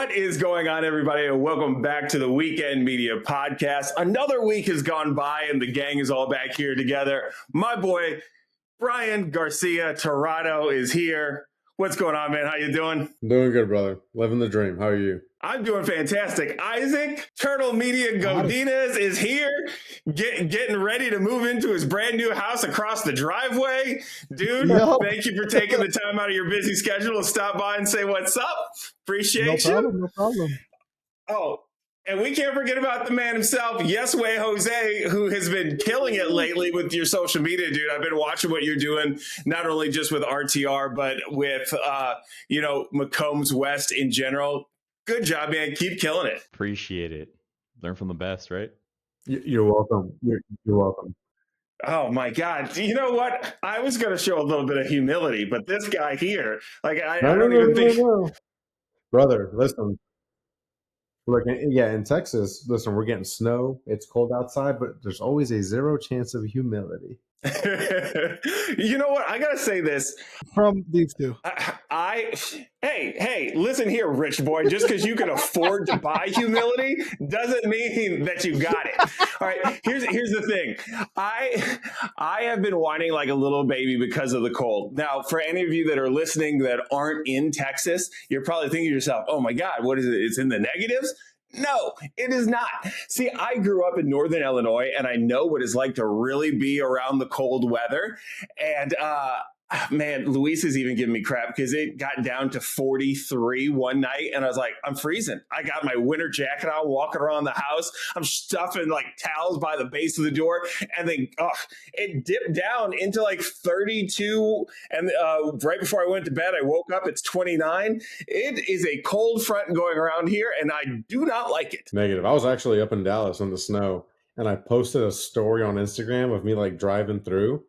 What is going on, everybody, and welcome back to the Weekend Media Podcast. Another week has gone by, and the gang is all back here together. My boy, Brian Garcia Tirado is here. What's going on, man? How you doing? Doing good, brother. Living the dream. How are you? I'm doing fantastic. Isaac, Turtle Media Godinez is here, getting ready to move into his brand new house across the driveway. Dude, Thank you for taking the time out of your busy schedule to stop by and say what's up. Appreciate you. No problem. Oh, and we can't forget about the man himself, Yes-Way Jose, who has been killing it lately with your social media, dude. I've been watching what you're doing, not only just with RTR, but with, McCombs West in general. Good job, man. Keep killing it. Appreciate it. Learn from the best, right? You're welcome. You're welcome. Oh, my God. You know what? I was going to show a little bit of humility, but this guy here, like, I don't even think... No. Brother, listen. Look, yeah, in Texas, listen, we're getting snow. It's cold outside, but there's always a 0 chance of humility. You know what? I got to say this. From these two. Hey, listen here, rich boy. Just because you can afford to buy humility doesn't mean that you got it. All right, here's the thing. I have been whining like a little baby because of the cold. Now, for any of you that are listening that aren't in Texas, you're probably thinking to yourself, oh my God, what is it? It's in the negatives? No, it is not. See, I grew up in Northern Illinois, and I know what it's like to really be around the cold weather. And man, Luis is even giving me crap because it got down to 43 one night, and I was like, I'm freezing. I got my winter jacket on, walking around the house. I'm stuffing like towels by the base of the door, and then it dipped down into like 32. And right before I went to bed, I woke up. It's 29. It is a cold front going around here, and I do not like it. Negative. I was actually up in Dallas in the snow, and I posted a story on Instagram of me like driving through.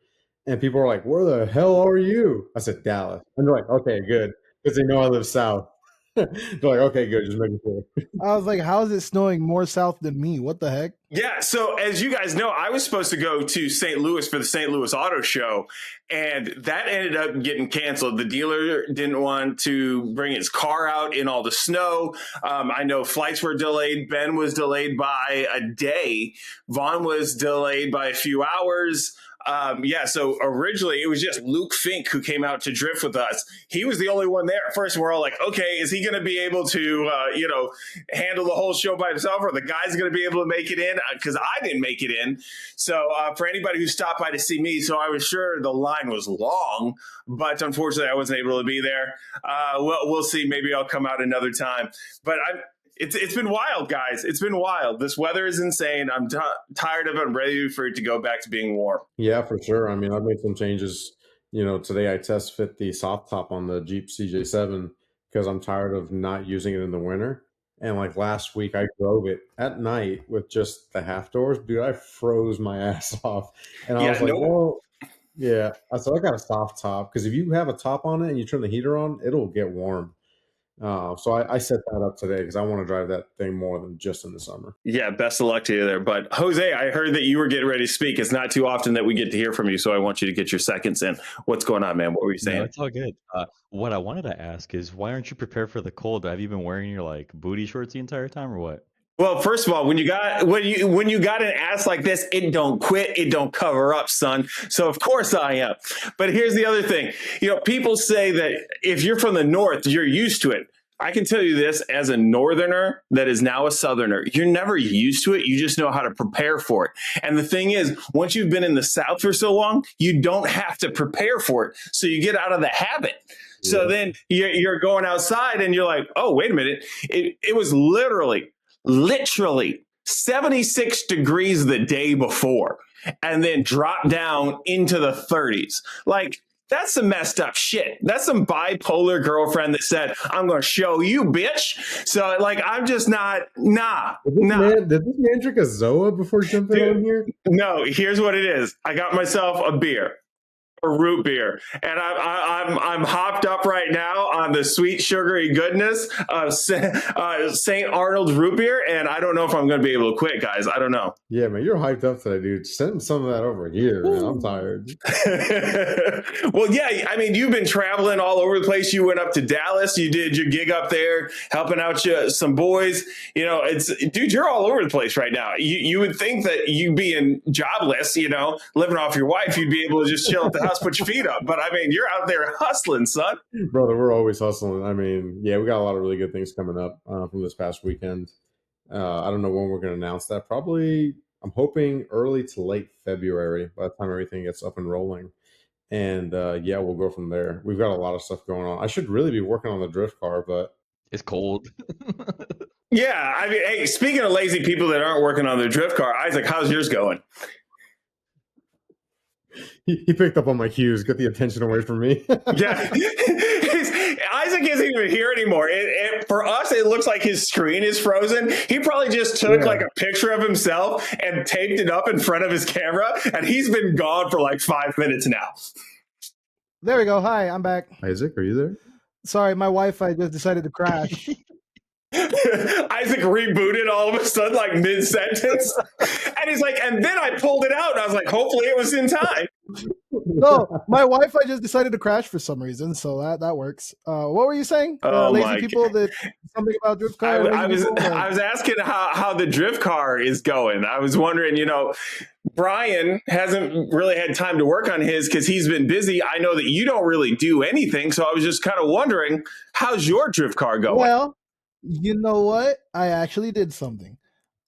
And people were like, where the hell are you? I said, Dallas. And they're like, okay, good. Because they know I live south. They're like, okay, good. Just making sure. I was like, how is it snowing more south than me? What the heck? Yeah. So as you guys know, I was supposed to go to St. Louis for the St. Louis Auto Show. And that ended up getting canceled. The dealer didn't want to bring his car out in all the snow. I know flights were delayed. Ben was delayed by a day. Vaughn was delayed by a few hours. So originally it was just Luke Fink who came out to drift with us. He was the only one there. At first, we're all like, okay, is he going to be able to, handle the whole show by himself, or the guy's going to be able to make it in? Because I didn't make it in. So for anybody who stopped by to see me, so I was sure the line was long, but unfortunately I wasn't able to be there. We'll see. Maybe I'll come out another time. But It's been wild, guys. It's been wild. This weather is insane. I'm tired of it. I'm ready for it to go back to being warm. Yeah, for sure. I mean, I've made some changes. Today I test fit the soft top on the Jeep CJ7 because I'm tired of not using it in the winter. And like last week, I drove it at night with just the half doors. Dude, I froze my ass off. And I was like, well, yeah. I said, I got a soft top because if you have a top on it and you turn the heater on, it'll get warm. So I set that up today because I want to drive that thing more than just in the summer. Yeah, best of luck to you there. But Jose, I heard that you were getting ready to speak. It's not too often that we get to hear from you, so I want you to get your seconds in. What's going on, man? What were you saying? No, it's all good. What I wanted to ask is, why aren't you prepared for the cold? Have you been wearing your like booty shorts the entire time, or what? Well, first of all, when you got an ass like this, it don't quit, it don't cover up, son. So of course I am. But here's the other thing. People say that if you're from the north, you're used to it. I can tell you this as a northerner that is now a southerner, you're never used to it. You just know how to prepare for it. And the thing is, once you've been in the South for so long, you don't have to prepare for it. So you get out of the habit. Yeah. So then you're going outside and you're like, oh, wait a minute. It was literally 76 degrees the day before and then dropped down into the 30s. Like, that's some messed up shit. That's some bipolar girlfriend that said, I'm going to show you, bitch. So, like, I'm just not, Did this man drink a Zoa before jumping on here? No, here's what it is. I got myself a beer. a root beer, and I'm hopped up right now on the sweet sugary goodness of St. Arnold's root beer, and I don't know if I'm going to be able to quit, guys. I don't know. Yeah, man, you're hyped up today, dude. Send some of that over here, man. I'm tired. Well, yeah, I mean, you've been traveling all over the place. You went up to Dallas. You did your gig up there, helping out some boys. You know, dude, you're all over the place right now. You would think that you being jobless, you know, living off your wife, you'd be able to just chill at the house, put your feet up. But I mean, you're out there hustling, son. Brother, we're always hustling. I mean, yeah, we got a lot of really good things coming up from this past weekend. I don't know when we're going to announce that. Probably, I'm hoping early to late February by the time everything gets up and rolling. And yeah, we'll go from there. We've got a lot of stuff going on. I should really be working on the drift car, but It's cold. Yeah, I mean, hey, speaking of lazy people that aren't working on their drift car, Isaac, how's yours going? he picked up on my cues. Get the attention away from me. Yeah. Isaac isn't even here anymore. For us, it looks like his screen is frozen. He probably just took like a picture of himself and taped it up in front of his camera, and he's been gone for like 5 minutes now. There we go. Hi, I'm back. Isaac, are you there? Sorry, my Wi-Fi just decided to crash. Isaac rebooted all of a sudden, like mid-sentence. And he's like, and then I pulled it out, and I was like, hopefully it was in time. No, my Wi-Fi just decided to crash for some reason, so that works. What were you saying? Lazy people that something about drift car. I was asking how the drift car is going. I was wondering, you know, Brian hasn't really had time to work on his because he's been busy. I know that you don't really do anything, so I was just kind of wondering, how's your drift car going? Well, you know what? I actually did something.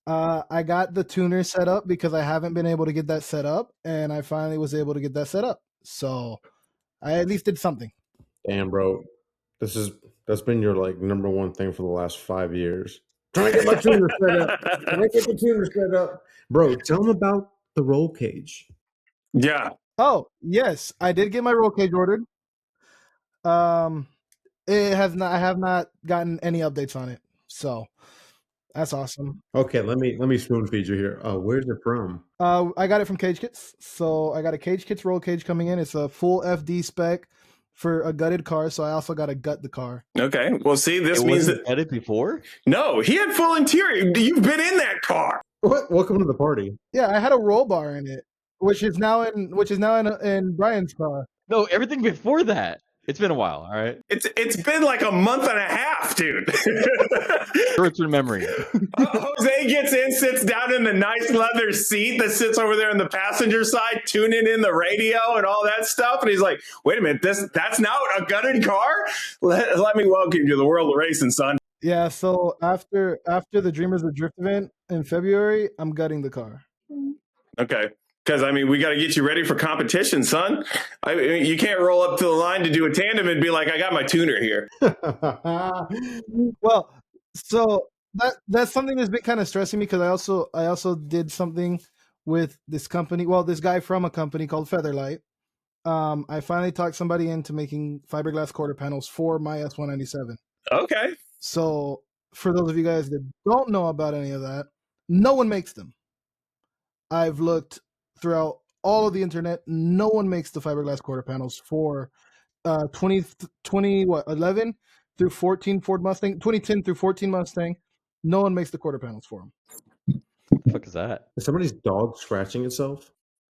I got the tuner set up because I haven't been able to get that set up, and I finally was able to get that set up. So I at least did something. Damn, bro. That's been your like number one thing for the last 5 years. Trying to get my tuner set up. Trying to get the tuner set up. Bro, tell them about the roll cage. Yeah. Oh, yes. I did get my roll cage ordered. It has not. I have not gotten any updates on it. So that's awesome. Okay, let me spoon feed you here. Where's it from? I got it from Cage Kits. So I got a Cage Kits roll cage coming in. It's a full FD spec for a gutted car. So I also got to gut the car. Okay. Well, see, this means that gutted before. No, he had full interior. You've been in that car. What? Welcome to the party. Yeah, I had a roll bar in it, which is now in Brian's car. No, everything before that. It's been a while, all right? It's been like a month and a half, dude. Short-term memory. Jose gets in, sits down in the nice leather seat that sits over there on the passenger side, tuning in the radio and all that stuff. And he's like, wait a minute, that's now a gutted car? Let me welcome you to the world of racing, son. Yeah, so after the Dreamers of Drift event in February, I'm gutting the car. Okay. Because, I mean, we got to get you ready for competition, son. You can't roll up to the line to do a tandem and be like, I got my tuner here. Well, so that's something that's been kind of stressing me because I also did something with this company. Well, this guy from a company called Featherlight. I finally talked somebody into making fiberglass quarter panels for my S197. Okay. So for those of you guys that don't know about any of that, no one makes them. I've looked throughout all of the internet. No one makes the fiberglass quarter panels for 11 through 14 Ford Mustang, 2010 through 14 Mustang. No one makes the quarter panels for them. What the fuck is that? Is somebody's dog scratching itself?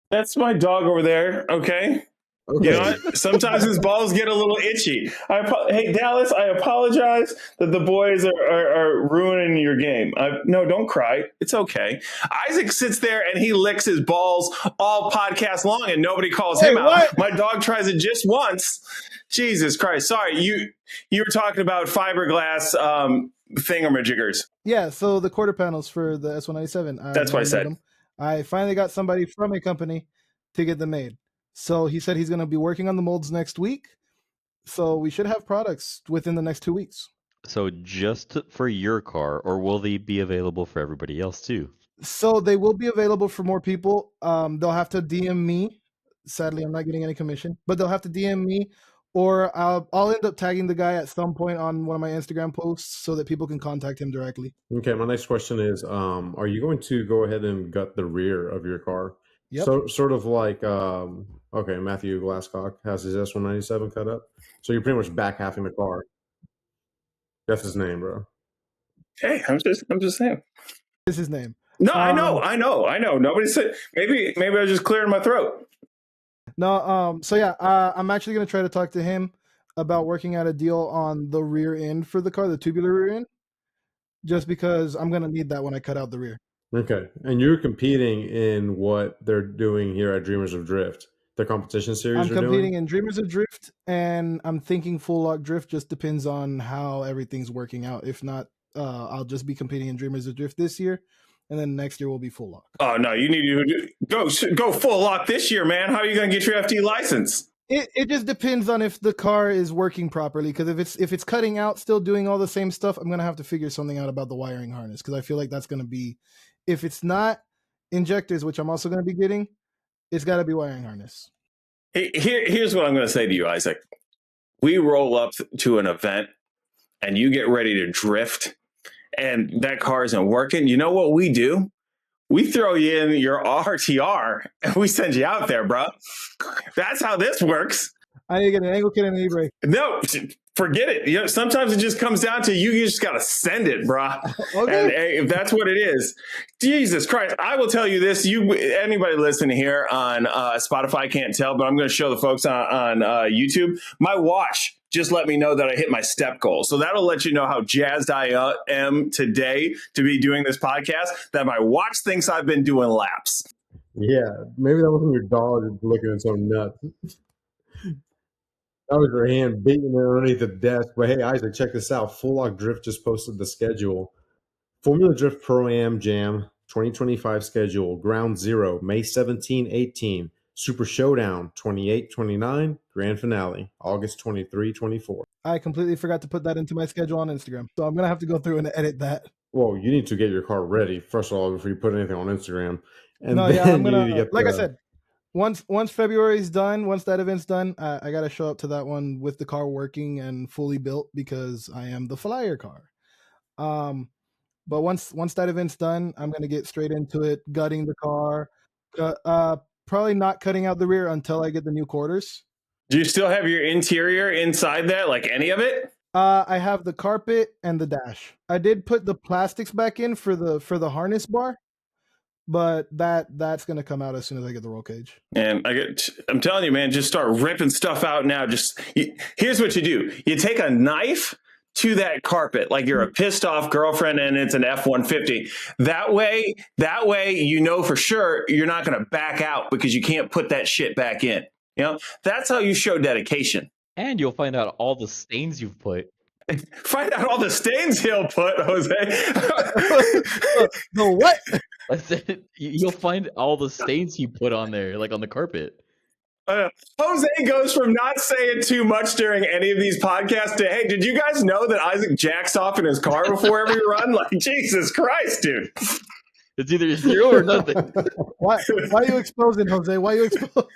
That's my dog over there. Okay. Okay. You know what? Sometimes his balls get a little itchy. Hey, Dallas, I apologize that the boys are ruining your game. No, don't cry. It's okay. Isaac sits there and he licks his balls all podcast long and nobody calls him out. My dog tries it just once. Jesus Christ. Sorry. You were talking about fiberglass thingamajiggers. Yeah, so the quarter panels for the S197. That's what I said. I finally got somebody from a company to get them made. So he said he's going to be working on the molds next week. So we should have products within the next 2 weeks. So just for your car, or will they be available for everybody else too? So they will be available for more people. They'll have to DM me. Sadly, I'm not getting any commission, but they'll have to DM me, or I'll end up tagging the guy at some point on one of my Instagram posts so that people can contact him directly. Okay, my next question is, are you going to go ahead and gut the rear of your car? Yep. So sort of like a Okay, Matthew Glasscock has his S197 cut up. So you're pretty much back halving the car. That's his name, bro. Hey, I'm just saying. Is his name? No, I know. Nobody said. Maybe I was just clearing my throat. No, so yeah, I'm actually gonna try to talk to him about working out a deal on the rear end for the car, the tubular rear end, just because I'm gonna need that when I cut out the rear. Okay, and you're competing in what they're doing here at Dreamers of Drift, the competition series. I'm competing in Dreamers of Drift, and I'm thinking full lock drift. Just depends on how everything's working out. If not, I'll just be competing in Dreamers of Drift this year, and then next year will be full lock. Oh no, you need to go full lock this year, man. How are you gonna get your FD license? It just depends on if the car is working properly. Because if it's cutting out, still doing all the same stuff, I'm gonna have to figure something out about the wiring harness. Because I feel like that's gonna be, if it's not injectors, which I'm also gonna be getting, it's got to be wiring harness. Here's what I'm gonna say to you, Isaac. We roll up to an event, and you get ready to drift, and that car isn't working. You know what we do? We throw you in your RTR and we send you out there, bro. That's how this works. I need to get an angle kit and an e-brake. No, forget it. You know, sometimes it just comes down to you just got to send it, bro. Okay. And if that's what it is, Jesus Christ. I will tell you this. Anybody listening here on Spotify can't tell, but I'm going to show the folks on YouTube. My watch just let me know that I hit my step goal. So that'll let you know how jazzed I am today to be doing this podcast, that my watch thinks I've been doing laps. Yeah, maybe that wasn't your dog looking at some nuts. That was your hand beating it underneath the desk. But hey, Isaac, check this out. Full Lock Drift just posted the schedule. Formula Drift Pro-Am Jam 2025 schedule. Ground Zero, May 17, 18. Super Showdown, 28, 29. Grand Finale, August 23, 24. I completely forgot to put that into my schedule on Instagram. So I'm going to have to go through and edit that. Well, you need to get your car ready, first of all, before you put anything on Instagram. And no, then yeah, I'm going you need to to, get like I said, once February's done, once that event's done, I got to show up to that one with the car working and fully built because I am the flyer car. But once that event's done, I'm going to get straight into it, gutting the car, probably not cutting out the rear until I get the new quarters. Do you still have your interior inside that, like any of it? I have the carpet and the dash. I did put the plastics back in for the harness bar, but that's going to come out as soon as I get the roll cage. And I'm telling you, man, just start ripping stuff out now. Here's what you do. You take a knife to that carpet like you're a pissed off girlfriend and it's an F-150. That way you know for sure you're not going to back out because you can't put that shit back in. You know, that's how you show dedication. And you'll find out all the stains you've put. Find out all the stains he'll put, Jose. The what? You'll find all the stains you put on there, like on the carpet. Jose goes from not saying too much during any of these podcasts to, hey, did you guys know that Isaac jacks off in his car before every run? Like, Jesus Christ, dude. It's either 0 or nothing. Why are you exposing, Jose? Why are you exposing?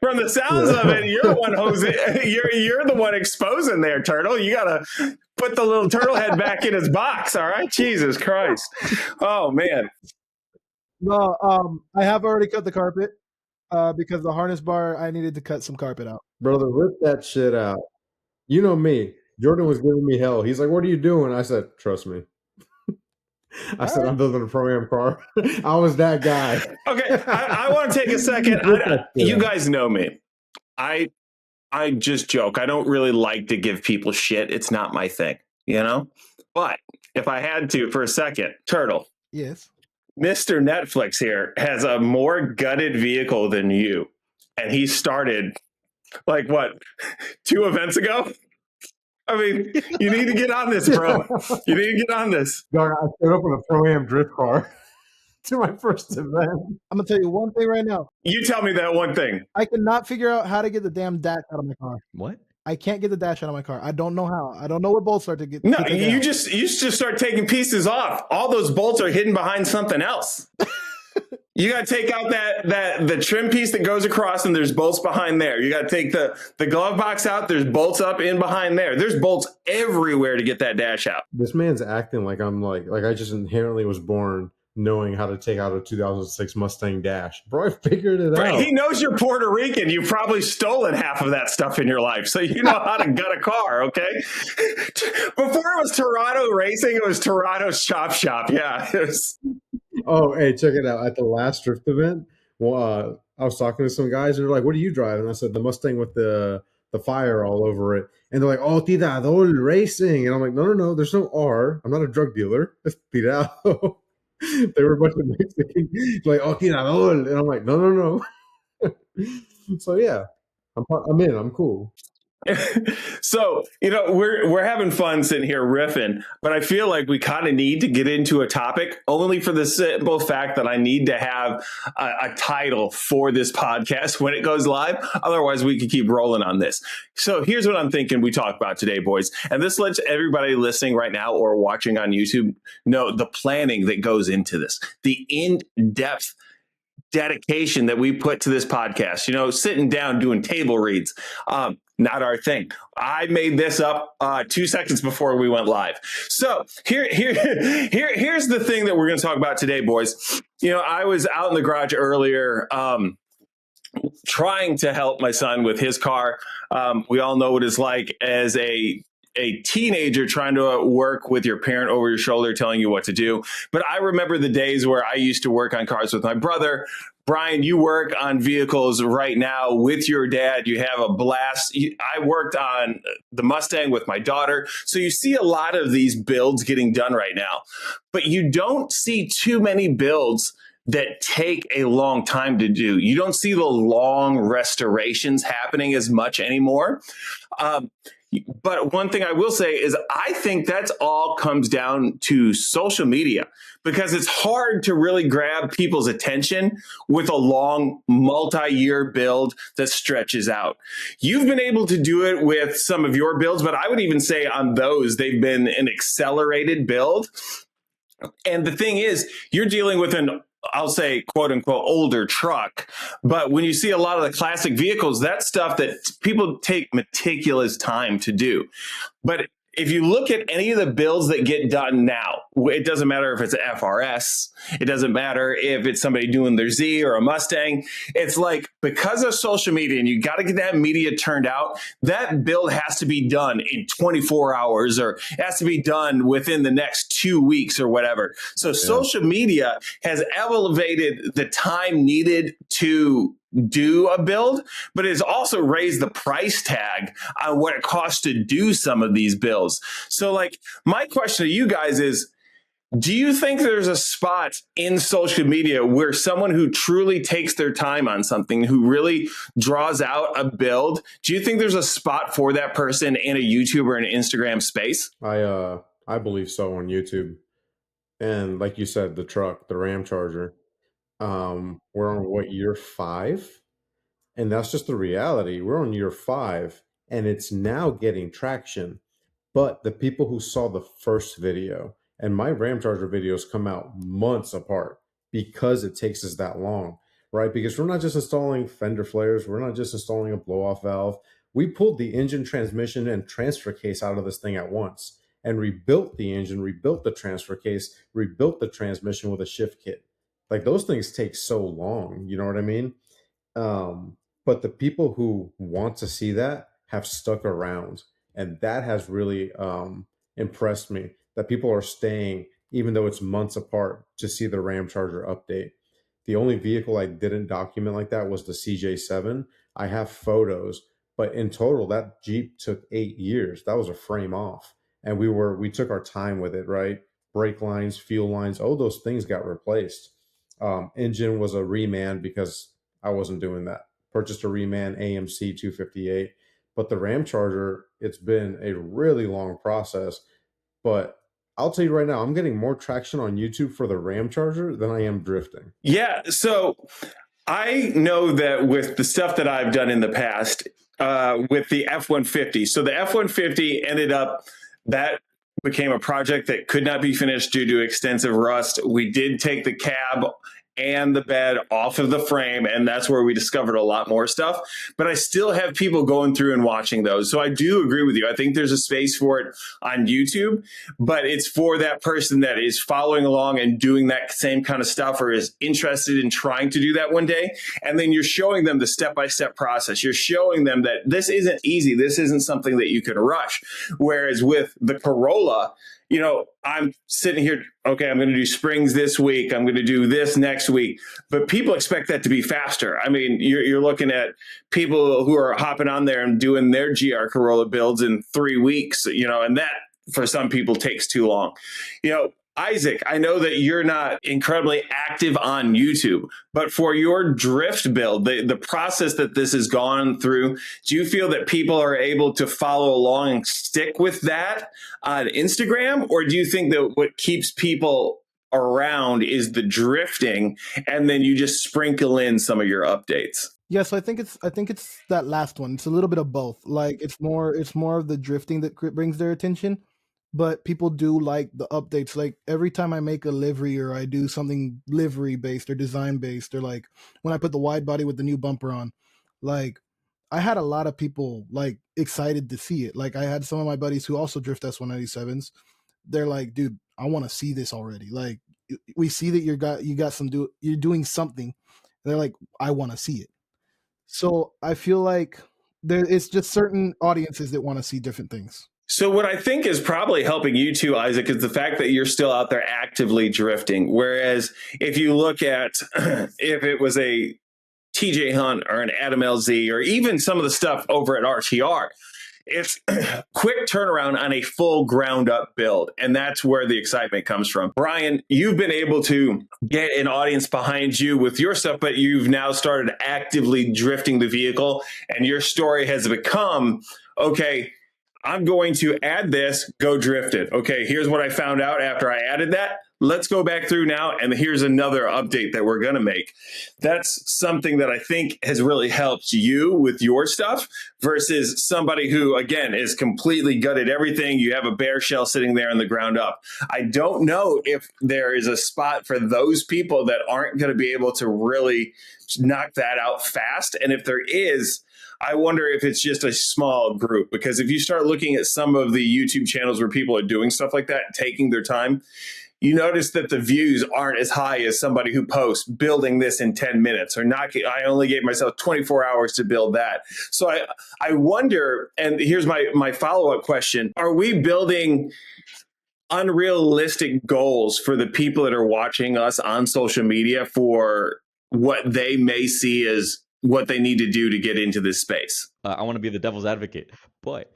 From the sounds of it, you're the one, Jose. You're the one exposing there, Turtle. You gotta put the little turtle head back in his box. All right, Jesus Christ. Oh man. No, I have already cut the carpet because the harness bar, I needed to cut some carpet out. Brother, rip that shit out. You know me. Jordan was giving me hell. He's like, "What are you doing?" I said, "Trust me." I said, "I'm building a Pro-Am car." I was that guy. Okay, I want to take a second. You guys know me. I just joke. I don't really like to give people shit. It's not my thing, you know? But if I had to for a second, Turtle. Yes. Mr. Netflix here has a more gutted vehicle than you. And he started, like, what, 2 events ago? I mean, you need to get on this, bro. You need to get on this. I showed up with a Pro-Am drift car to my first event. I'm going to tell you one thing right now. You tell me that one thing. I cannot figure out how to get the damn dash out of my car. What? I can't get the dash out of my car. I don't know how. I don't know what bolts are to get. No, you just start taking pieces off. All those bolts are hidden behind something else. You got to take out the trim piece that goes across, and there's bolts behind there. You got to take the glove box out. There's bolts up in behind there. There's bolts everywhere to get that dash out. This man's acting like I'm like I just inherently was born knowing how to take out a 2006 Mustang Dash. Bro, I figured it out. He knows you're Puerto Rican. You've probably stolen half of that stuff in your life, so you know how to gut a car, okay? Before it was Tirado Racing, it was Tirado's Chop Shop. Yeah. Oh, hey, check it out. At the last drift event, well, I was talking to some guys, and they're like, "What do you drive?" And I said, "The Mustang with the fire all over it." And they're like, "Oh, Tirado Racing." And I'm like, no, there's no R. I'm not a drug dealer. It's Tirado. They were a bunch of Mexicans. Like, "Oh, Tirado." And I'm like, no. So yeah, I'm in. I'm cool. So, we're having fun sitting here riffing, but I feel like we kind of need to get into a topic only for the simple fact that I need to have a title for this podcast when it goes live. Otherwise, we could keep rolling on this. So here's what I'm thinking we talk about today, boys. And this lets everybody listening right now or watching on YouTube know the planning that goes into this, the in-depth dedication that we put to this podcast. Sitting down doing table reads, not our thing. I made this up 2 seconds before we went live. So here's the thing that we're going to talk about today, boys. I was out in the garage earlier trying to help my son with his car. We all know what it's like as a teenager trying to work with your parent over your shoulder telling you what to do. But I remember the days where I used to work on cars with my brother. Brian, you work on vehicles right now with your dad. You have a blast. I worked on the Mustang with my daughter. So you see a lot of these builds getting done right now, but you don't see too many builds that take a long time to do. You don't see the long restorations happening as much anymore. But one thing I will say is I think that's all comes down to social media, because it's hard to really grab people's attention with a long multi-year build that stretches out. You've been able to do it with some of your builds, but I would even say on those, they've been an accelerated build. And the thing is, you're dealing with I'll say, quote unquote, older truck. But when you see a lot of the classic vehicles, that's stuff that people take meticulous time to do. But if you look at any of the builds that get done now, it doesn't matter if it's an FRS, it doesn't matter if it's somebody doing their Z or a Mustang. It's like, because of social media and you got to get that media turned out, that build has to be done in 24 hours or it has to be done within the next 2 weeks or whatever. So social media has elevated the time needed to do a build, but it's also raised the price tag on what it costs to do some of these builds. So my question to you guys is, do you think there's a spot in social media where someone who truly takes their time on something, who really draws out a build, do you think there's a spot for that person in a YouTube or an Instagram space? I believe so on YouTube. And like you said, the truck, the Ram Charger, we're on what, year 5? And that's just the reality. We're on year 5 and it's now getting traction. But the people who saw the first video, and my Ram Charger videos come out months apart because it takes us that long, right? Because we're not just installing fender flares. We're not just installing a blow-off valve. We pulled the engine, transmission, and transfer case out of this thing at once and rebuilt the engine, rebuilt the transfer case, rebuilt the transmission with a shift kit. Like, those things take so long, you know what I mean? But the people who want to see that have stuck around. And that has really impressed me, that people are staying, even though it's months apart, to see the Ram Charger update. The only vehicle I didn't document like that was the CJ7. I have photos, but in total, that Jeep took 8 years. That was a frame off. And we took our time with it, right? Brake lines, fuel lines, those things got replaced. Engine was a reman because I wasn't doing that. Purchased a reman AMC 258. But the Ram Charger, it's been a really long process. But I'll tell you right now, I'm getting more traction on YouTube for the Ram Charger than I am drifting. Yeah. So I know that with the stuff that I've done in the past, with the F-150. So the F-150 ended up, that became a project that could not be finished due to extensive rust. We did take the cab and the bed off of the frame. And that's where we discovered a lot more stuff. But I still have people going through and watching those. So I do agree with you. I think there's a space for it on YouTube, but it's for that person that is following along and doing that same kind of stuff or is interested in trying to do that one day. And then you're showing them the step-by-step process. You're showing them that this isn't easy. This isn't something that you can rush. Whereas with the Corolla, you know, I'm sitting here, okay, I'm going to do springs this week. I'm going to do this next week. But people expect that to be faster. I mean, you're looking at people who are hopping on there and doing their GR Corolla builds in 3 weeks, you know, and that for some people takes too long. You know, Isaac, I know that you're not incredibly active on YouTube, but for your drift build, the process that this has gone through, do you feel that people are able to follow along and stick with that on Instagram? Or do you think that what keeps people around is the drifting and then you just sprinkle in some of your updates? Yeah, so I think it's that last one. It's a little bit of both. Like it's more of the drifting that brings their attention, but people do like the updates. Like every time I make a livery or I do something livery based or design based, or like when I put the wide body with the new bumper on, like I had a lot of people like excited to see it. Like I had some of my buddies who also drift S197s. They're like, dude, I want to see this already. Like we see that you're doing something. They're like, I want to see it. So I feel like it's just certain audiences that want to see different things. So what I think is probably helping you too, Isaac, is the fact that you're still out there actively drifting. Whereas if you look at if it was a TJ Hunt or an Adam LZ or even some of the stuff over at RTR, it's quick turnaround on a full ground up build. And that's where the excitement comes from. Brian, you've been able to get an audience behind you with your stuff, but you've now started actively drifting the vehicle. And your story has become, okay, I'm going to add this, go drift it. Okay, here's what I found out after I added that. Let's go back through now, and here's another update that we're going to make. That's something that I think has really helped you with your stuff versus somebody who, again, is completely gutted everything. You have a bare shell sitting there in the ground up. I don't know if there is a spot for those people that aren't going to be able to really knock that out fast. And if there is, I wonder if it's just a small group, because if you start looking at some of the YouTube channels where people are doing stuff like that, taking their time, you notice that the views aren't as high as somebody who posts building this in 10 minutes or not. I only gave myself 24 hours to build that. So I wonder, and here's my follow-up question. Are we building unrealistic goals for the people that are watching us on social media for what they may see as what they need to do to get into this space? I want to be the devil's advocate, but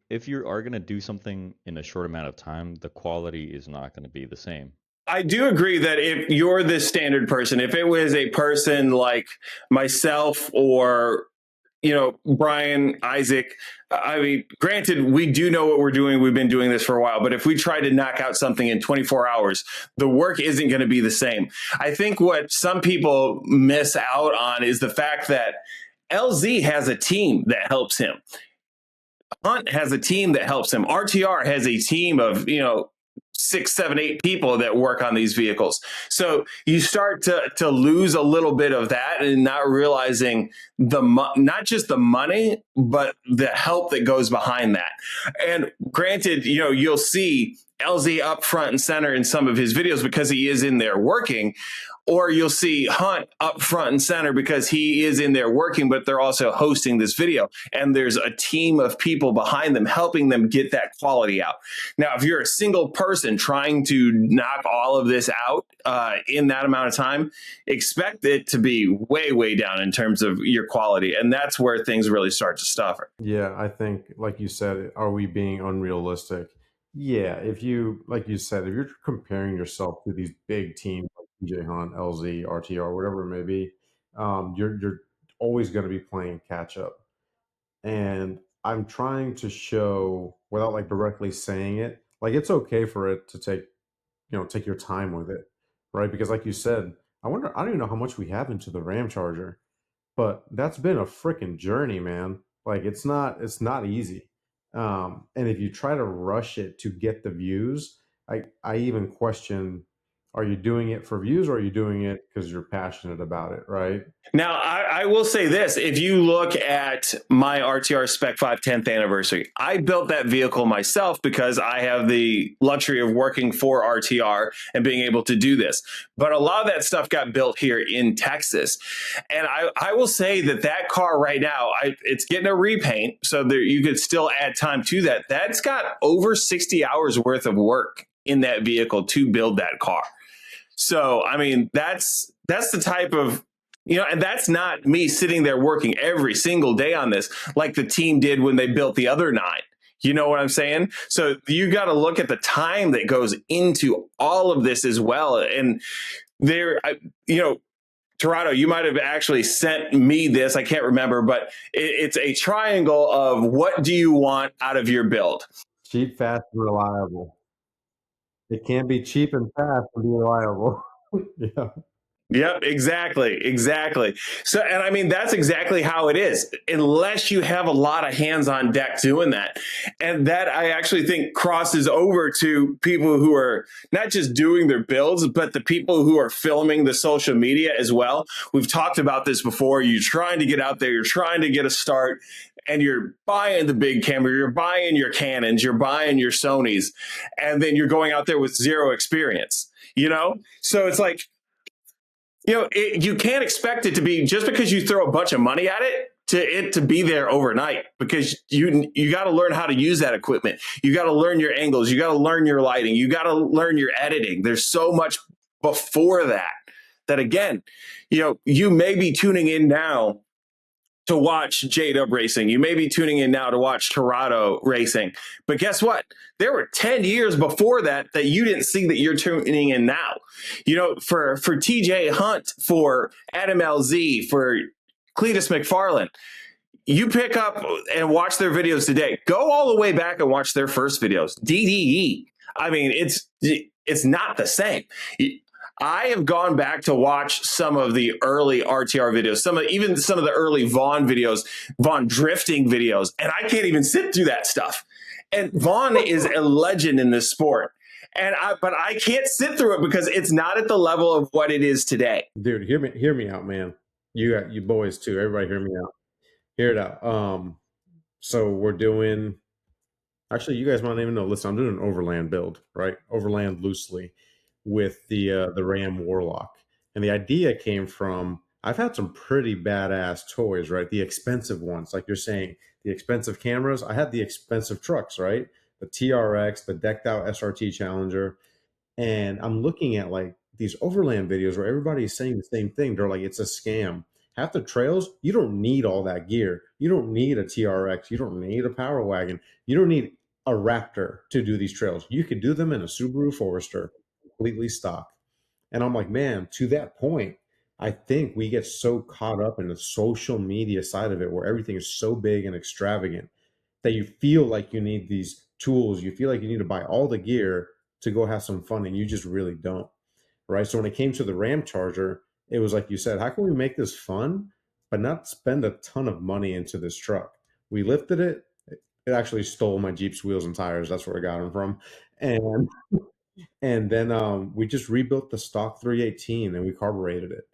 if you are going to do something in a short amount of time, the quality is not going to be the same. I do agree that if you're the standard person, if it was a person like myself or, you know, Brian, Isaac, I mean, granted, we do know what we're doing. We've been doing this for a while. But if we try to knock out something in 24 hours, the work isn't going to be the same. I think what some people miss out on is the fact that LZ has a team that helps him. Hunt has a team that helps him. RTR has a team of, you know, 6, 7, 8 people that work on these vehicles. So you start to lose a little bit of that and not realizing not just the money, but the help that goes behind that. And granted, you know, you'll see LZ up front and center in some of his videos because he is in there working. Or you'll see Hunt up front and center because he is in there working, but they're also hosting this video. And there's a team of people behind them helping them get that quality out. Now, if you're a single person trying to knock all of this out in that amount of time, expect it to be way, way down in terms of your quality. And that's where things really start to suffer. Yeah, I think, like you said, are we being unrealistic? Yeah, if you, like you said, if you're comparing yourself to these big teams like TJ Hunt, LZ, RTR, whatever it may be, you're always going to be playing catch up. And I'm trying to show, without like directly saying it, like it's okay for it to take your time with it, right? Because like you said, I don't even know how much we have into the Ram Charger, but that's been a freaking journey, man. Like it's not easy. And if you try to rush it to get the views, I even question, Are you doing it for views, or are you doing it because you're passionate about it, right? Now, I will say this. If you look at my RTR Spec 5 10th anniversary, I built that vehicle myself because I have the luxury of working for RTR and being able to do this. But a lot of that stuff got built here in Texas. And I will say that that car right now, it's getting a repaint, so there, you could still add time to that. That's got over 60 hours worth of work in that vehicle to build that car. So, I mean, that's the type of, and that's not me sitting there working every single day on this like the team did when they built the other 9. You know what I'm saying? So you got to look at the time that goes into all of this as well. And there, Tirado, you might have actually sent me this. I can't remember, but it's a triangle of what do you want out of your build? Cheap, fast, and reliable. It can't be cheap and fast and be reliable. Yeah. Yep, exactly. So, and I mean, that's exactly how it is, unless you have a lot of hands on deck doing that. And that I actually think crosses over to people who are not just doing their builds, but the people who are filming the social media as well. We've talked about this before. You're trying to get out there, you're trying to get a start, and you're buying the big camera, you're buying your Canons, you're buying your Sonys, and then you're going out there with zero experience, So it's like, you can't expect it to be just because you throw a bunch of money at it to be there overnight, because you got to learn how to use that equipment. You got to learn your angles. You got to learn your lighting. You got to learn your editing. There's so much before that again, you may be tuning in now to watch J-Dub racing. You may be tuning in now to watch Tirado racing. But guess what? There were 10 years before that you didn't see that you're tuning in now. For TJ Hunt, for Adam LZ, for Cletus McFarland, you pick up and watch their videos today. Go all the way back and watch their first videos. DDE. I mean, it's not the same. I have gone back to watch some of the early RTR videos, even some of the early Vaughn videos, Vaughn drifting videos, and I can't even sit through that stuff. And Vaughn is a legend in this sport. But I can't sit through it because it's not at the level of what it is today. Dude, hear me out, man. You boys too. Everybody hear me out. Hear it out. So we're doing, actually, you guys might even know, listen, I'm doing an overland build, right? Overland loosely with the Ram Warlock. And the idea came from, I've had some pretty badass toys, right? The expensive ones, like you're saying, the expensive cameras. I had the expensive trucks, right? The TRX, the decked out SRT Challenger. And I'm looking at like these overland videos where everybody's saying the same thing. They're like, it's a scam. Half the trails, you don't need all that gear. You don't need a TRX. You don't need a Power Wagon. You don't need a Raptor to do these trails. You could do them in a Subaru Forester, completely stock. And I'm like, man, to that point, I think we get so caught up in the social media side of it where everything is so big and extravagant that you feel like you need these tools. You feel like you need to buy all the gear to go have some fun, and you just really don't, right? So when it came to the Ram Charger, it was like you said, how can we make this fun but not spend a ton of money into this truck? We lifted it. It actually stole my Jeep's wheels and tires. That's where I got them from. And then we just rebuilt the stock 318 and we carbureted it.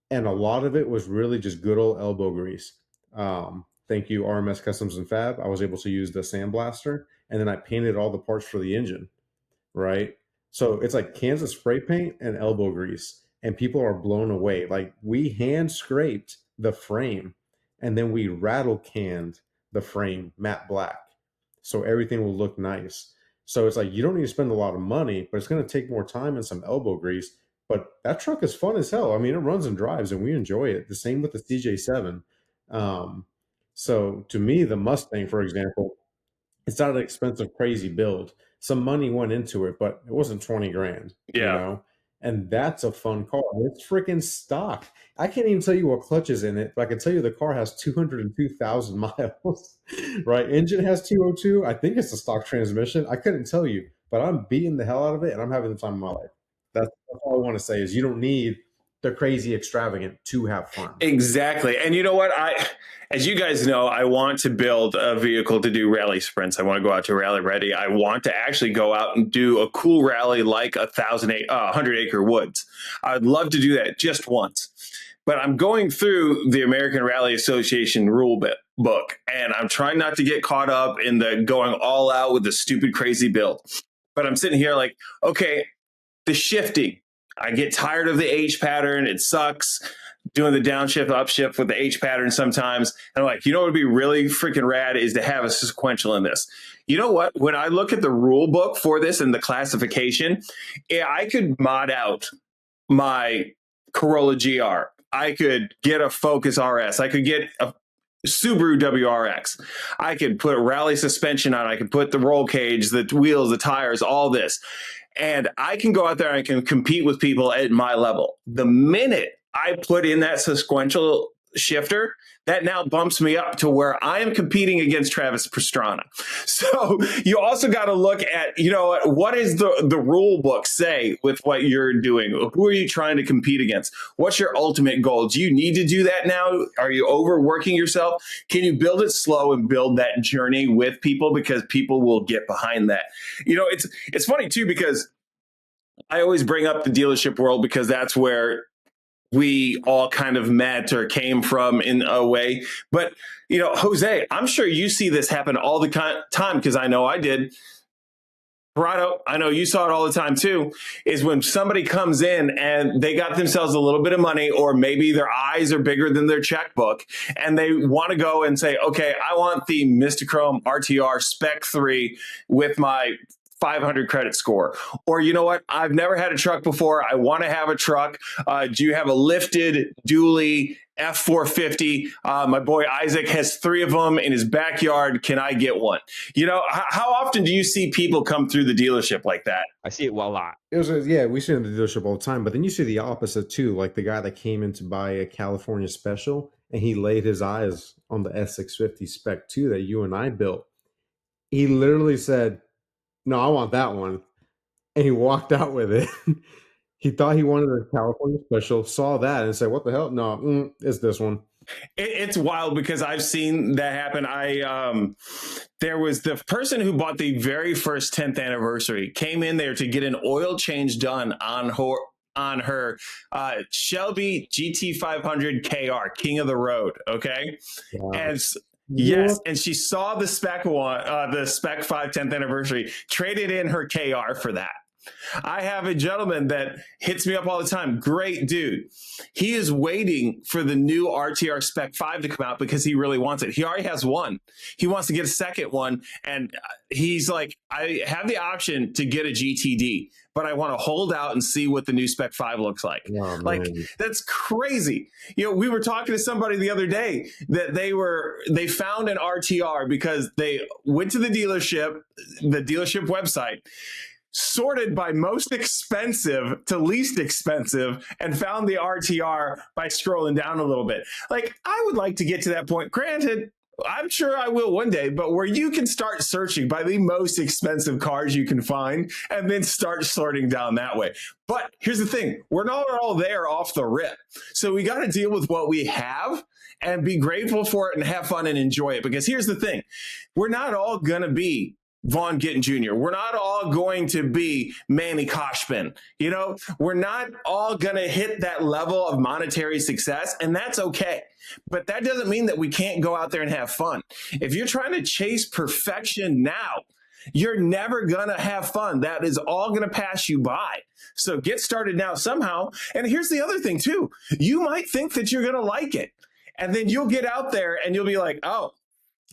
And a lot of it was really just good old elbow grease. Thank you, RMS Customs and Fab. I was able to use the sandblaster, and then I painted all the parts for the engine, right? So it's like cans of spray paint and elbow grease, and people are blown away. Like, we hand scraped the frame, and then we rattle canned the frame matte black, so everything will look nice. So it's like, you don't need to spend a lot of money, but it's going to take more time and some elbow grease. But that truck is fun as hell. I mean, it runs and drives, and we enjoy it. The same with the CJ7. So to me, the Mustang, for example, it's not an expensive, crazy build. Some money went into it, but it wasn't 20 grand, And that's a fun car. It's freaking stock. I can't even tell you what clutch is in it, but I can tell you the car has 202,000 miles, right? Engine has 202. I think it's a stock transmission. I couldn't tell you, but I'm beating the hell out of it, and I'm having the time of my life. That's all I want to say is you don't need the crazy extravagant to have fun. Exactly. And you know what? As you guys know, I want to build a vehicle to do rally sprints. I want to go out to Rally Ready. I want to actually go out and do a cool rally like 100-acre woods. I'd love to do that just once. But I'm going through the American Rally Association rule book, and I'm trying not to get caught up in the going all out with the stupid, crazy build. But I'm sitting here like, okay, the shifting. I get tired of the H pattern. It sucks doing the downshift, upshift with the H pattern sometimes. And I'm like, you know what would be really freaking rad is to have a sequential in this. You know what? When I look at the rule book for this and the classification, I could mod out my Corolla GR. I could get a Focus RS. I could get a Subaru WRX. I could put rally suspension on. I could put the roll cage, the wheels, the tires, all this. And I can go out there and I can compete with people at my level. The minute I put in that sequential shifter, that now bumps me up to where I am competing against Travis Pastrana. So you also got to look at, you know, what is the rule book say with what you're doing? Who are you trying to compete against? What's your ultimate goal? Do you need to do that now? Are you overworking yourself? Can you build it slow and build that journey with people? Because people will get behind that. You know, it's funny too, because I always bring up the dealership world because that's where we all kind of met or came from in a way. But, you know, Jose, I'm sure you see this happen all the time because I know I did. Tirado, I know you saw it all the time too, is when somebody comes in and they got themselves a little bit of money, or maybe their eyes are bigger than their checkbook, and they want to go and say, okay, I want the Mistachrome RTR Spec 3 with my 500 credit score. Or, you know what? I've never had a truck before. I want to have a truck. Do you have a lifted dually F450? My boy Isaac has 3 of them in his backyard. Can I get one? You know, how often do you see people come through the dealership like that? I see it a lot. We see it in the dealership all the time, but then you see the opposite too, like the guy that came in to buy a California Special and he laid his eyes on the S650 Spec 2 that you and I built. He literally said, no, I want that one. And he walked out with it. He thought he wanted a California Special, saw that and said, what the hell? No, it's this one. It's wild because I've seen that happen. There was the person who bought the very first 10th anniversary, came in there to get an oil change done on her Shelby GT500 KR, King of the Road. Okay. Wow. And yes, and she saw the Spec 5 10th anniversary, traded in her KR for that. I have a gentleman that hits me up all the time. Great dude. He is waiting for the new RTR Spec 5 to come out because he really wants it. He already has one. He wants to get a second one. And he's like, I have the option to get a GTD, but I want to hold out and see what the new Spec 5 looks like. Oh, like, that's crazy. You know, we were talking to somebody the other day that they found an RTR because they went to the dealership website, sorted by most expensive to least expensive, and found the RTR by scrolling down a little bit. Like, I would like to get to that point. Granted, I'm sure I will one day, but where you can start searching by the most expensive cars you can find and then start sorting down that way. But here's the thing. We're not all there off the rip. So we got to deal with what we have and be grateful for it and have fun and enjoy it. Because here's the thing. We're not all going to be Vaughn Gittin Jr. We're not all going to be Manny Koshman. You know, we're not all going to hit that level of monetary success, and that's okay. But that doesn't mean that we can't go out there and have fun. If you're trying to chase perfection now, you're never going to have fun. That is all going to pass you by. So get started now somehow. And here's the other thing too. You might think that you're going to like it, and then you'll get out there and you'll be like, oh,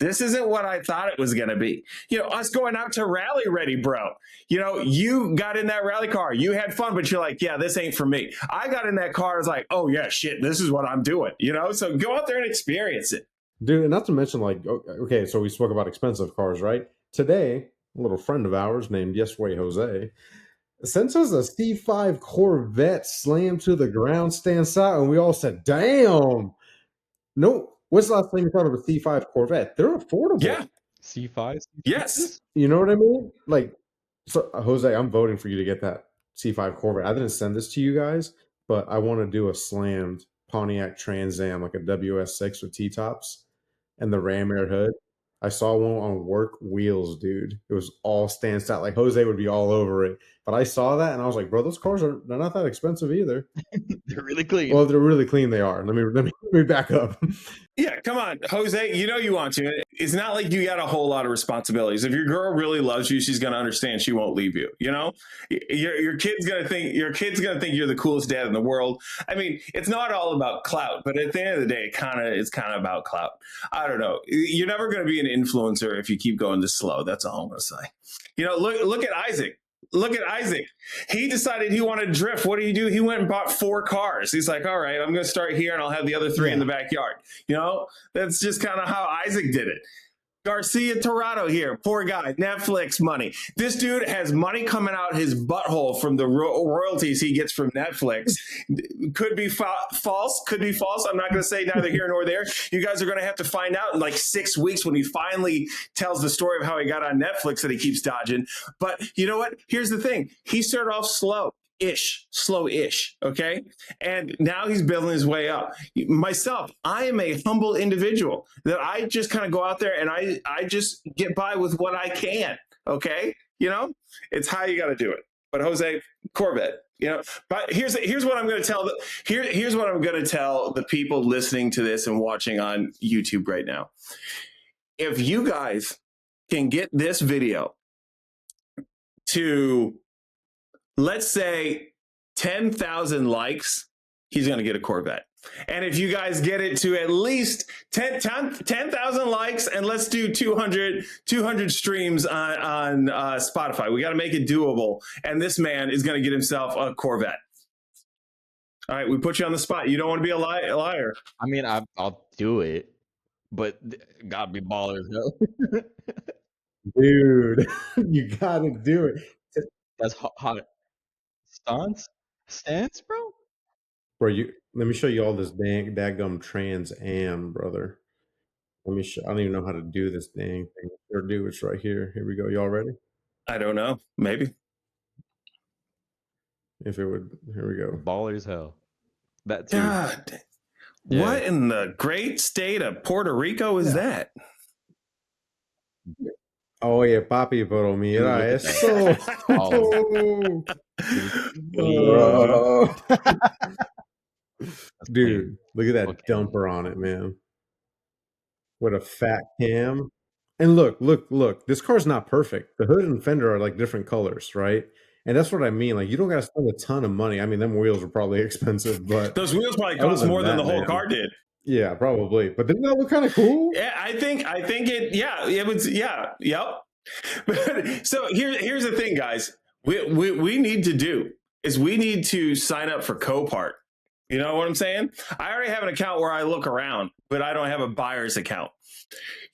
this isn't what I thought it was going to be. You know, us going out to Rally Ready, bro. You know, you got in that rally car. You had fun, but you're like, yeah, this ain't for me. I got in that car. I was like, oh, yeah, shit, this is what I'm doing. You know, so go out there and experience it. Dude, and not to mention, like, okay, so we spoke about expensive cars, right? Today, a little friend of ours named Jose sent us a C5 Corvette slammed to the ground, stand side, and we all said, damn. No. What's the last time you thought of a C5 Corvette? They're affordable. Yeah. C5? Yes. You know what I mean? Like, so Jose, I'm voting for you to get that C5 Corvette. I didn't send this to you guys, but I want to do a slammed Pontiac Trans Am, like a WS6 with T-tops and the ram air hood. I saw one on work wheels, dude. It was all stanced out. Like Jose would be all over it. But I saw that and I was like, bro, those cars they're not that expensive either. They're really clean. Well, they're really clean. They are. Let me back up. Yeah, come on, Jose. You know you want to. It's not like you got a whole lot of responsibilities. If your girl really loves you, she's gonna understand. She won't leave you. You know, your kid's gonna think you're the coolest dad in the world. I mean, it's not all about clout, but at the end of the day, it's kind of about clout. I don't know. You're never gonna be an influencer if you keep going this slow. That's all I'm gonna say. You know, look at Isaac. Look at Isaac. He decided he wanted to drift. What do? He went and bought 4 cars. He's like, all right, I'm going to start here and I'll have the other 3 in the backyard. You know, that's just kind of how Isaac did it. Garcia Tirado here, poor guy, Netflix money. This dude has money coming out his butthole from the royalties he gets from Netflix. Could be false, could be false. I'm not going to say neither here nor there. You guys are going to have to find out in like 6 weeks when he finally tells the story of how he got on Netflix that he keeps dodging. But you know what? Here's the thing. He started off slow-ish, okay? And now he's building his way up. Myself, I am a humble individual that I just kind of go out there and I just get by with what I can, okay? You know, it's how you got to do it. But Jose, Corvette, you know, but here's what I'm going to tell here's what I'm going to tell the people listening to this and watching on YouTube right now. If you guys can get this video to, let's say, 10,000 likes, he's going to get a Corvette. And if you guys get it to at least 10,000 likes, and let's do 200 streams on Spotify, we got to make it doable. And this man is going to get himself a Corvette. All right, we put you on the spot. You don't want to be a liar. I mean, I'll do it, but gotta be ballers, though. Dude, you got to do it. That's hot. Stance, bro? Bro, let me show you all this daggum Trans Am, brother. Let me show. I don't even know how to do this dang thing. Or do it's right here. Here we go. Y'all ready? I don't know. Maybe. If it would, here we go. Baller as hell. That too. God, Yeah. What in the great state of Puerto Rico is that? Oye, papi, pero mira Dude, eso. Bro. Dude, look at that Okay. dumper on it, man. What a fat cam. And look. This car's not perfect. The hood and fender are like different colors, right? And that's what I mean. Like, you don't got to spend a ton of money. I mean, them wheels are probably expensive, but Those wheels probably cost more than the whole car did. Yeah, probably. But didn't that look kind of cool? Yeah, I think it. Yeah, it was. Yeah, yep. But so here's the thing, guys. We need to sign up for Copart. You know what I'm saying? I already have an account where I look around, but I don't have a buyer's account.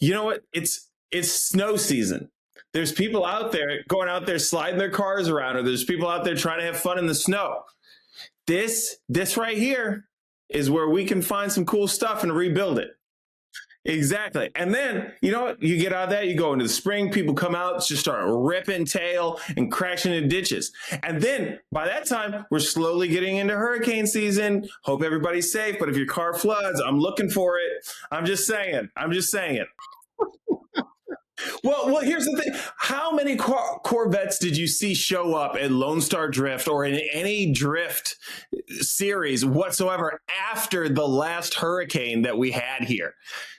You know what? It's snow season. There's people out there going out there sliding their cars around, or there's people out there trying to have fun in the snow. This right here is where we can find some cool stuff and rebuild it. Exactly. And then, you know what? You get out of that, you go into the spring, people come out, just start ripping tail and crashing in ditches. And then by that time, we're slowly getting into hurricane season. Hope everybody's safe. But if your car floods, I'm looking for it. I'm just saying. Well, here's the thing. How many Corvettes did you see show up at Lone Star Drift or in any drift series whatsoever after the last hurricane that we had here?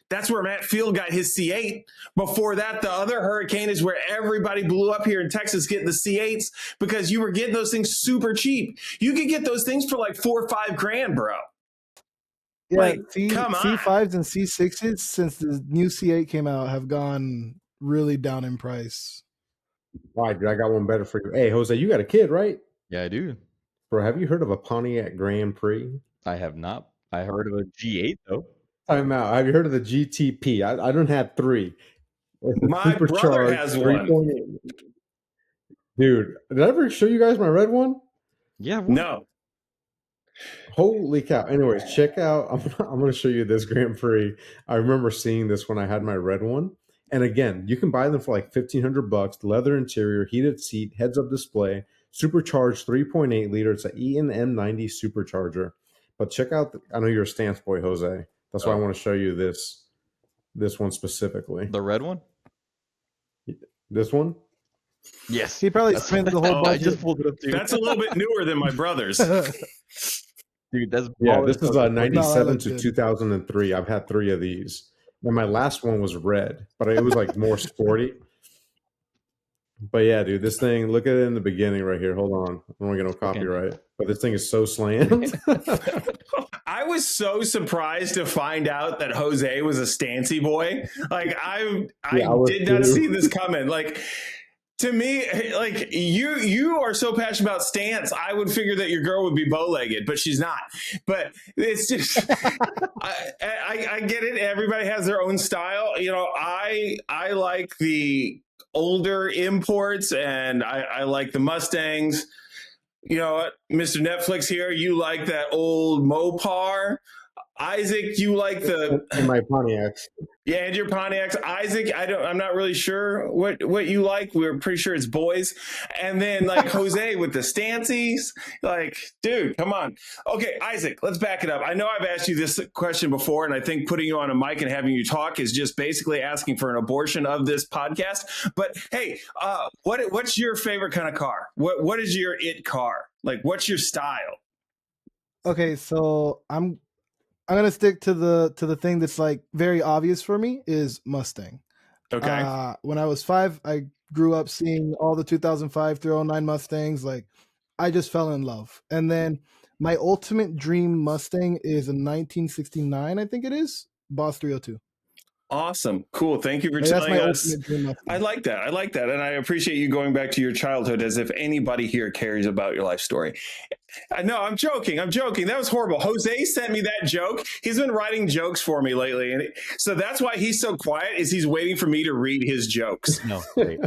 That's where Matt Field got his C8. Before that, the other hurricane is where everybody blew up here in Texas getting the C8s because you were getting those things super cheap. You could get those things for like $4 or $5 grand, bro. Yeah, Like, come on. C5s and C6s since the new C8 came out have gone really down in price. All right, dude, I got one better for you. Hey, Jose, you got a kid, right? Yeah, I do. Bro, have you heard of a Pontiac Grand Prix? I have not. I heard of a G8 though. Time out. Have you heard of the GTP? I don't have 3. My brother has one. Dude, did I ever show you guys my red one? Yeah. What? No. Holy cow. Anyways, check out. I'm going to show you this Grand Prix. I remember seeing this when I had my red one. And again, you can buy them for like $1,500, leather interior, heated seat, heads-up display, supercharged 3.8 liter. It's an Eaton M90 supercharger. But check out, I know you're a stance boy, Jose. That's why I want to show you this one specifically. The red one? This one? Yes. He probably spent the whole Oh, I budget. just pulled it up, dude. That's a little bit newer than my brother's. Dude, that's Yeah, this is a No, 97 look to good. 2003. I've had 3 of these. And my last one was red, but it was like more sporty. But yeah, dude, this thing, look at it in the beginning right here. Hold on. I don't want to get no copyright. But this thing is so slammed. I was so surprised to find out that Jose was a Stancy boy. Like I was did not too. see this coming. Like to me, like you are so passionate about stance. I would figure that your girl would be bow-legged, but she's not. But it's just I get it. Everybody has their own style. You know, I like the older imports, and I like the Mustangs. You know what, Mr. Netflix here, you like that old Mopar. Isaac, you like the in my Pontiacs. yeah, and your Pontiacs. Isaac, I'm not really sure what you like. We're pretty sure it's boys. And then like Jose with the stancies. Like, dude, come on. Okay, Isaac, let's back it up. I know I've asked you this question before, and I think putting you on a mic and having you talk is just basically asking for an abortion of this podcast. But hey, what's your favorite kind of car? What is your it car? Like, what's your style? Okay, so I'm gonna stick to the thing that's like very obvious for me is Mustang. Okay. When I was 5, I grew up seeing all the 2005 through 09 Mustangs. Like, I just fell in love. And then my ultimate dream Mustang is a 1969, I think it is, Boss 302. Awesome. Cool. Thank you for Like, that's telling my us. ultimate dream Mustang. I like that. I like that. And I appreciate you going back to your childhood as if anybody here cares about your life story. No, I'm joking. I'm joking. That was horrible. Jose sent me that joke. He's been writing jokes for me lately. And so that's why he's so quiet, is he's waiting for me to read his jokes. No, wait.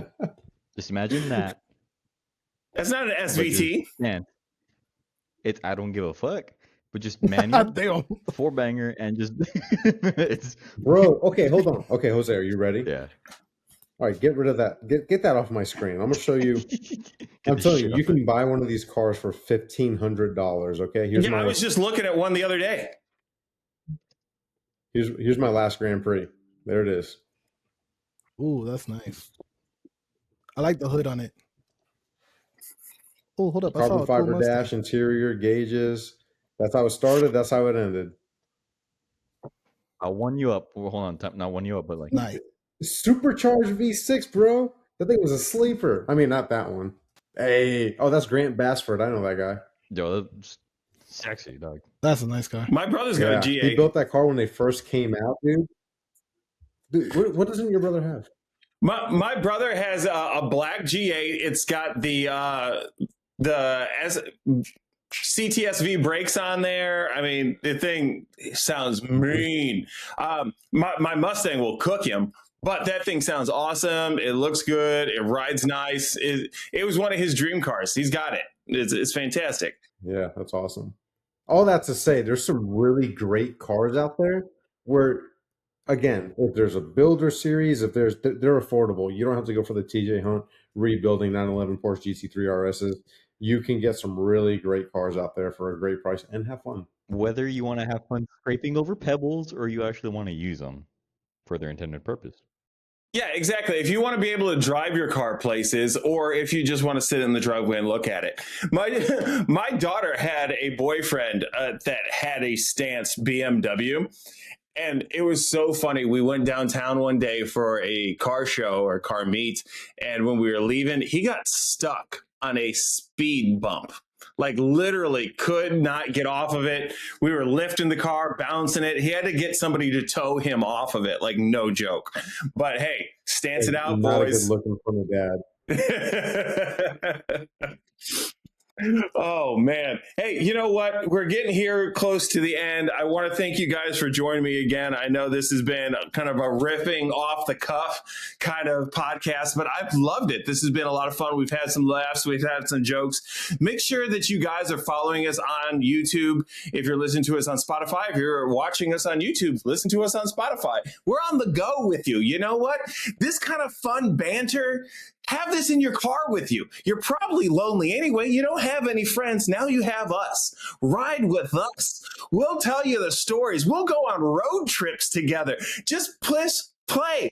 Just imagine that. That's not an SVT. Man, it's I don't give a fuck. But just manual, Damn. 4-banger, and just it's Bro, okay, hold on. Okay, Jose, are you ready? yeah. All right, get rid of that. Get that off my screen. I'm gonna show you. I'm telling you, you can buy one of these cars for $1,500. Okay, I was just looking at one the other day. Here's my last Grand Prix. There it is. Ooh, that's nice. I like the hood on it. Oh, hold up. I saw Carbon a cool fiber Mustang. dash, interior gauges. That's how it started. That's how it ended. I won you up. Well, hold on, not won you up, but like Nice. Supercharged V6, bro. That thing was a sleeper. I mean, not that one. Hey, oh, that's Grant Bassford. I know that guy. yo, that's sexy, dog. That's a nice car. My brother's got a G8. He built that car when they first came out, dude. Dude, what doesn't your brother have? My brother has a black G8. It's got the CTSV brakes on there. I mean, the thing sounds mean. My Mustang will cook him, but that thing sounds awesome. It looks good. It rides nice. It was one of his dream cars. He's got it. It's fantastic. Yeah, that's awesome. All that to say, there's some really great cars out there where, again, if there's a builder series, they're affordable. You don't have to go for the TJ Hunt rebuilding 911 Porsche GT3 RSs. You can get some really great cars out there for a great price and have fun. Whether you want to have fun scraping over pebbles or you actually want to use them for their intended purpose. Yeah, exactly. If you want to be able to drive your car places, or if you just want to sit in the driveway and look at it. My daughter had a boyfriend that had a stance BMW. And it was so funny. We went downtown one day for a car show or car meet. And when we were leaving, he got stuck on a speed bump. Like literally could not get off of it. We were lifting the car, bouncing it. He had to get somebody to tow him off of it. Like no joke. But hey, stance it out, not boys. Not a good looking from the dad. Oh man. Hey, you know what? We're getting here close to the end. I want to thank you guys for joining me again. I know this has been kind of a riffing off the cuff kind of podcast, but I've loved it. This has been a lot of fun. We've had some laughs. We've had some jokes. Make sure that you guys are following us on YouTube. If you're listening to us on Spotify, if you're watching us on YouTube, listen to us on Spotify. We're on the go with you. You know what? This kind of fun banter Have this in your car with you. You're probably lonely anyway. You don't have any friends. Now you have us. Ride with us. We'll tell you the stories. We'll go on road trips together. Just press play.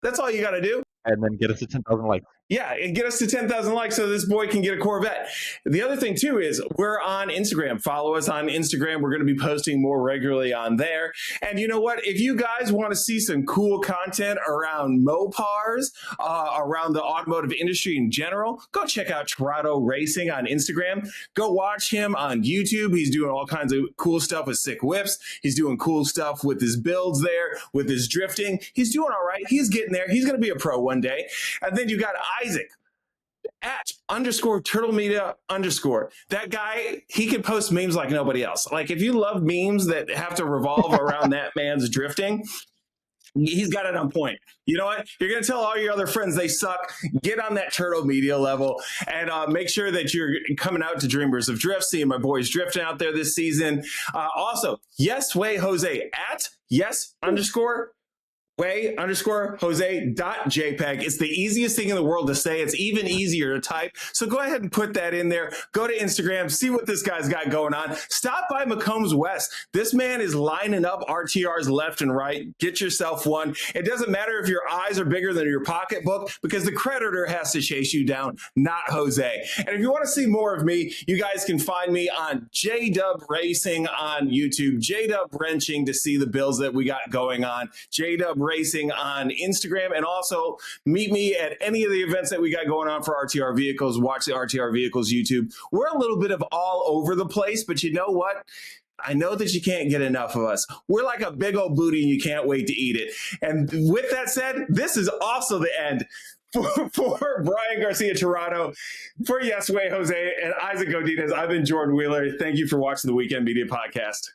That's all you got to do. And then get us to 10,000 likes. Yeah, and get us to 10,000 likes so this boy can get a Corvette. The other thing, too, is we're on Instagram. Follow us on Instagram. We're going to be posting more regularly on there. And you know what? If you guys want to see some cool content around Mopars, around the automotive industry in general, go check out Tirado Racing on Instagram. Go watch him on YouTube. He's doing all kinds of cool stuff with sick whips. He's doing cool stuff with his builds there, with his drifting. He's doing all right. He's getting there. He's going to be a pro one day. And then you got Isaac at _turtle media _. That guy, he can post memes like nobody else. Like if you love memes that have to revolve around that man's drifting, he's got it on point. You know what? You're going to tell all your other friends they suck. Get on that turtle media level and make sure that you're coming out to Dreamers of Drift, seeing my boys drifting out there this season. Also, yes, way Jose at yes _ way _Jose.JPG. It's the easiest thing in the world to say. It's even easier to type. So go ahead and put that in there. Go to Instagram, see what this guy's got going on. Stop by McCombs West. This man is lining up RTRs left and right. Get yourself one. It doesn't matter if your eyes are bigger than your pocketbook because the creditor has to chase you down, not Jose. And if you want to see more of me, you guys can find me on JW Racing on YouTube, JW Wrenching to see the builds that we got going on, JW Racing on Instagram, and also meet me at any of the events that we got going on for RTR Vehicles. Watch the RTR Vehicles YouTube. We're a little bit of all over the place, but you know what? I know that you can't get enough of us. We're like a big old booty and you can't wait to eat it. And with that said, this is also the end. For Brian Garcia Tirado, for Yes Way Jose, and Isaac Godinez, I've been Jordan Wheeler. Thank you for watching the Weekend Media Podcast.